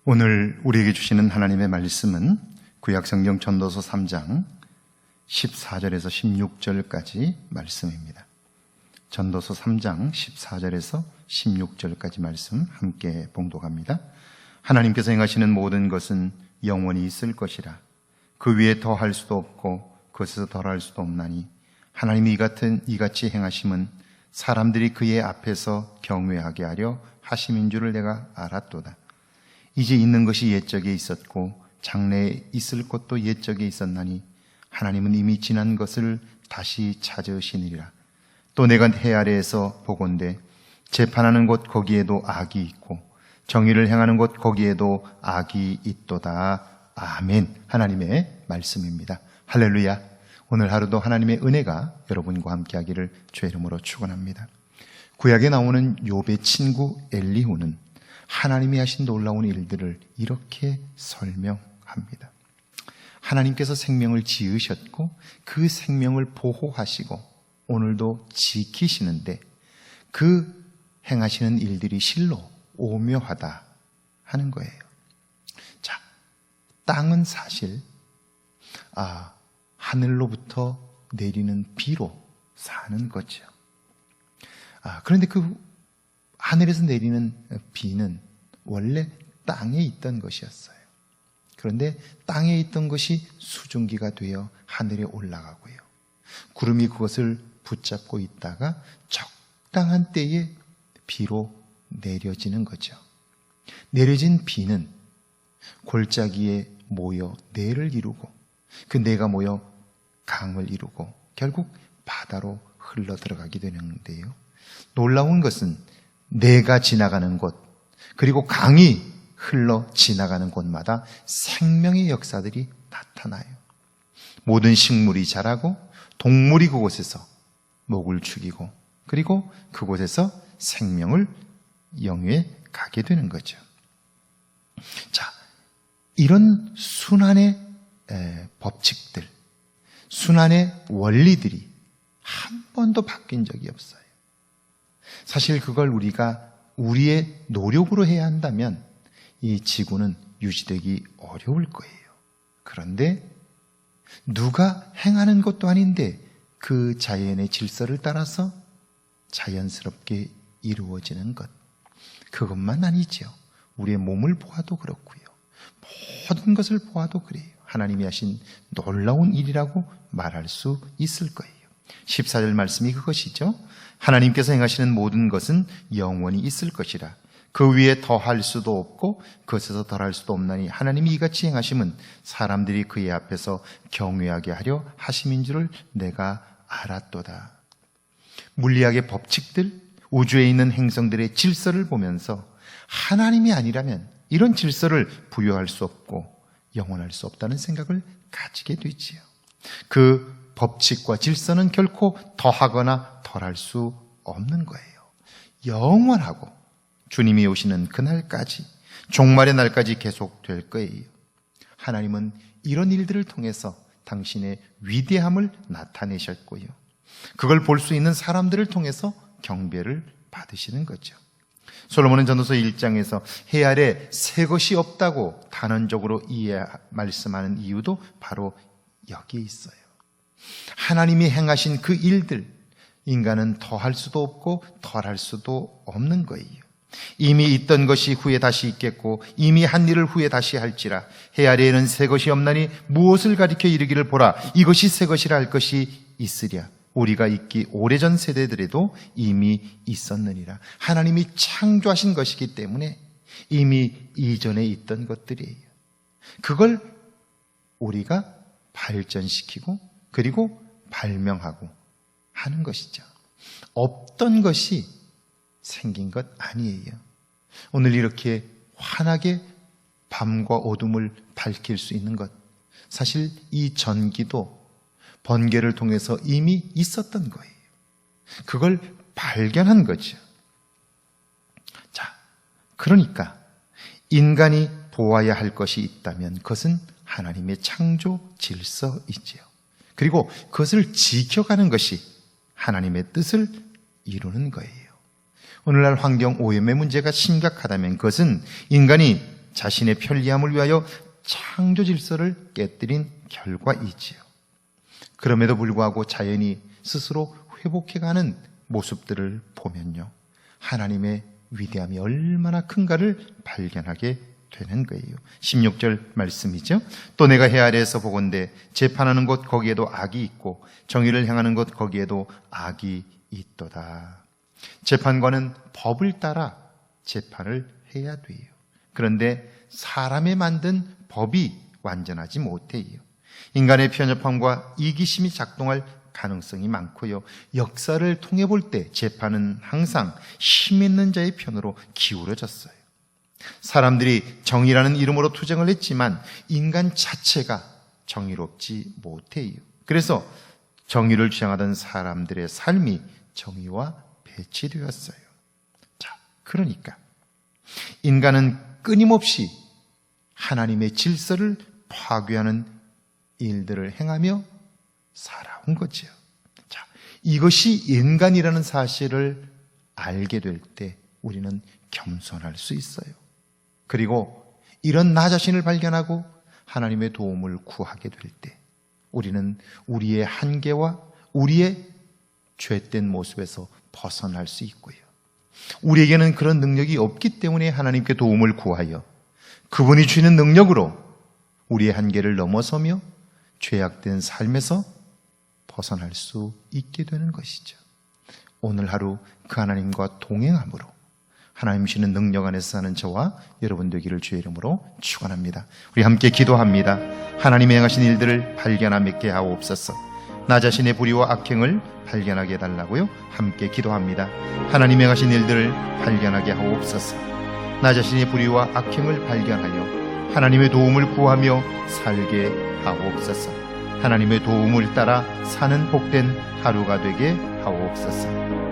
오늘 우리에게 주시는 하나님의 말씀은 구약성경 전도서 3장 14절에서 16절까지 말씀입니다. 전도서 3장 14절에서 16절까지 말씀 함께 봉독합니다. 하나님께서 행하시는 모든 것은 영원히 있을 것이라. 그 위에 더할 수도 없고 그것에서 덜할 수도 없나니 하나님이 이같이 행하심은 사람들이 그의 앞에서 경외하게 하려 하심인 줄을 내가 알았도다. 이제 있는 것이 옛적에 있었고 장래에 있을 것도 옛적에 있었나니 하나님은 이미 지난 것을 다시 찾으시느니라. 또 내가 해 아래에서 보건대 재판하는 곳 거기에도 악이 있고 정의를 행하는 곳 거기에도 악이 있도다. 아멘. 하나님의 말씀입니다. 할렐루야. 오늘 하루도 하나님의 은혜가 여러분과 함께하기를 주의 이름으로 축원합니다. 구약에 나오는 욥의 친구 엘리후는 하나님이 하신 놀라운 일들을 이렇게 설명합니다. 하나님께서 생명을 지으셨고 그 생명을 보호하시고 오늘도 지키시는데 그 행하시는 일들이 실로 오묘하다 하는 거예요. 자, 땅은 사실 하늘로부터 내리는 비로 사는 거죠. 그런데 그 하늘에서 내리는 비는 원래 땅에 있던 것이었어요. 그런데 땅에 있던 것이 수증기가 되어 하늘에 올라가고요. 구름이 그것을 붙잡고 있다가 적당한 때에 비로 내려지는 거죠. 내려진 비는 골짜기에 모여 내를 이루고 그 내가 모여 강을 이루고 결국 바다로 흘러 들어가게 되는데요. 놀라운 것은 내가 지나가는 곳 그리고 강이 흘러 지나가는 곳마다 생명의 역사들이 나타나요. 모든 식물이 자라고 동물이 그곳에서 목을 축이고 그리고 그곳에서 생명을 영위해 가게 되는 거죠. 자, 이런 순환의 법칙들, 순환의 원리들이 한 번도 바뀐 적이 없어요. 사실 그걸 우리가 우리의 노력으로 해야 한다면 이 지구는 유지되기 어려울 거예요. 그런데 누가 행하는 것도 아닌데 그 자연의 질서를 따라서 자연스럽게 이루어지는 것, 그것만 아니죠. 우리의 몸을 보아도 그렇고요. 모든 것을 보아도 그래요. 하나님이 하신 놀라운 일이라고 말할 수 있을 거예요. 14절 말씀이 그것이죠. 하나님께서 행하시는 모든 것은 영원히 있을 것이라. 그 위에 더할 수도 없고 그것에서 덜할 수도 없나니 하나님이 이같이 행하심은 사람들이 그의 앞에서 경외하게 하려 하심인 줄을 내가 알았도다. 물리학의 법칙들, 우주에 있는 행성들의 질서를 보면서 하나님이 아니라면 이런 질서를 부여할 수 없고 영원할 수 없다는 생각을 가지게 되지요. 그 법칙과 질서는 결코 더하거나 덜할 수 없는 거예요. 영원하고 주님이 오시는 그날까지, 종말의 날까지 계속될 거예요. 하나님은 이런 일들을 통해서 당신의 위대함을 나타내셨고요. 그걸 볼 수 있는 사람들을 통해서 경배를 받으시는 거죠. 솔로몬은 전도서 1장에서 해 아래 새 것이 없다고 단언적으로 말씀하는 이유도 바로 여기에 있어요. 하나님이 행하신 그 일들, 인간은 더할 수도 없고 덜할 수도 없는 거예요. 이미 있던 것이 후에 다시 있겠고 이미 한 일을 후에 다시 할지라. 해 아래에는 새 것이 없나니 무엇을 가리켜 이르기를 보라 이것이 새 것이라 할 것이 있으랴. 우리가 있기 오래전 세대들에도 이미 있었느니라. 하나님이 창조하신 것이기 때문에 이미 이전에 있던 것들이에요. 그걸 우리가 발전시키고 그리고 발명하고 하는 것이죠. 없던 것이 생긴 것 아니에요. 오늘 이렇게 환하게 밤과 어둠을 밝힐 수 있는 것, 사실 이 전기도 번개를 통해서 이미 있었던 거예요. 그걸 발견한 거죠. 자, 그러니까 인간이 보아야 할 것이 있다면 그것은 하나님의 창조 질서이지요. 그리고 그것을 지켜가는 것이 하나님의 뜻을 이루는 거예요. 오늘날 환경 오염의 문제가 심각하다면 그것은 인간이 자신의 편리함을 위하여 창조 질서를 깨뜨린 결과이지요. 그럼에도 불구하고 자연이 스스로 회복해가는 모습들을 보면요, 하나님의 위대함이 얼마나 큰가를 발견하게 되는 거예요. 16절 말씀이죠. 또 내가 해 아래에서 보건대 재판하는 곳 거기에도 악이 있고 정의를 행하는 곳 거기에도 악이 있도다. 재판관은 법을 따라 재판을 해야 돼요. 그런데 사람의 만든 법이 완전하지 못해요. 인간의 편협함과 이기심이 작동할 가능성이 많고요. 역사를 통해 볼 때 재판은 항상 힘 있는 자의 편으로 기울어졌어요. 사람들이 정의라는 이름으로 투쟁을 했지만 인간 자체가 정의롭지 못해요. 그래서 정의를 주장하던 사람들의 삶이 정의와 배치되었어요. 자, 그러니까 인간은 끊임없이 하나님의 질서를 파괴하는 일들을 행하며 살아온 거죠. 자, 이것이 인간이라는 사실을 알게 될 때 우리는 겸손할 수 있어요. 그리고 이런 나 자신을 발견하고 하나님의 도움을 구하게 될 때 우리는 우리의 한계와 우리의 죄된 모습에서 벗어날 수 있고요. 우리에게는 그런 능력이 없기 때문에 하나님께 도움을 구하여 그분이 주시는 능력으로 우리의 한계를 넘어서며 죄악된 삶에서 벗어날 수 있게 되는 것이죠. 오늘 하루 그 하나님과 동행함으로 하나님 주시는 능력 안에서 사는 저와 여러분 되기를 주의 이름으로 축원합니다. 우리 함께 기도합니다. 하나님의 행하신 일들을 발견하게 하옵소서. 나 자신의 불의와 악행을 발견하게 해달라고요. 함께 기도합니다. 하나님의 행하신 일들을 발견하게 하옵소서. 나 자신의 불의와 악행을 발견하여 하나님의 도움을 구하며 살게 하옵소서. 하나님의 도움을 따라 사는 복된 하루가 되게 하옵소서.